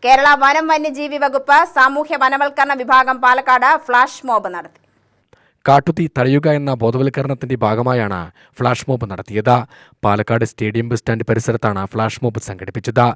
കേരള വനം വന്യജീവി വകുപ്പ് സാമൂഹ്യ വനവൽക്കരണ വിഭാഗം പാലക്കാട് ഫ്ലാഷ് മോബ് നടത്തി. കാട്ടുതീ തടയുക എന്ന ബോധവൽക്കരണത്തിന്റെ ഭാഗമായാണ് ഫ്ലാഷ് മോബ് നടത്തിയത്. പാലക്കാട് സ്റ്റേഡിയം ബസ് സ്റ്റാൻഡ് പരിസരത്താണ് ഫ്ലാഷ് മോബ് സംഘടിപ്പിച്ചത്.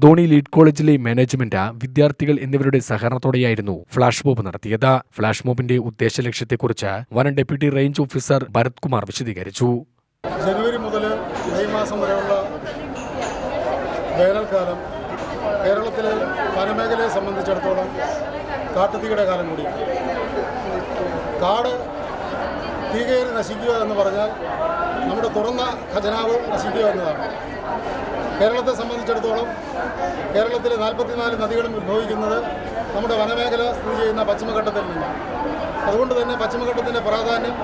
ധോണി ലീഡ് കോളേജിലെ മാനേജ്മെന്റ്, വിദ്യാർത്ഥികൾ എന്നിവരുടെ സഹകരണത്തോടെയായിരുന്നു ഫ്ലാഷ് മോബ് നടത്തിയത്. ഫ്ലാഷ് മോബിന്റെ ഉദ്ദേശ ലക്ഷ്യത്തെക്കുറിച്ച് വനം deputy range officer Bharath Kumar വിശദീകരിച്ചു. ജനുവരി മുതൽ മെയ് മാസം വരെയുള്ള വേനൽക്കാലം കേരളത്തിലെ വനമേഖലയെ സംബന്ധിച്ചിടത്തോളം കാട്ടുതീയുടെ കാലം കൂടിയാണ്. കാട് തീ കയറി നശിക്കുക എന്ന് പറഞ്ഞാൽ നമ്മുടെ തുറന്ന ഖജനാവ് നശിക്കുക എന്നതാണ്. കേരളത്തെ സംബന്ധിച്ചിടത്തോളം കേരളത്തിലെ 44 നദികളും ഉത്ഭവിക്കുന്നത് നമ്മുടെ വനമേഖല സ്ഥിതി ചെയ്യുന്ന പശ്ചിമഘട്ടത്തിൽ നിന്നാണ്. അതുകൊണ്ട് തന്നെ പശ്ചിമഘട്ടത്തിൻ്റെ പ്രാധാന്യം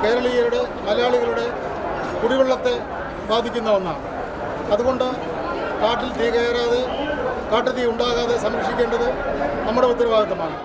കേരളീയരുടെ, മലയാളികളുടെ കുടിവെള്ളത്തെ ബാധിക്കുന്ന ഒന്നാണ്. അതുകൊണ്ട് കാട്ടിൽ തീ കയറാതെ, കാട്ടുതീ ഉണ്ടാകാതെ സംരക്ഷിക്കേണ്ടത് നമ്മുടെ ഉത്തരവാദിത്തമാണ്.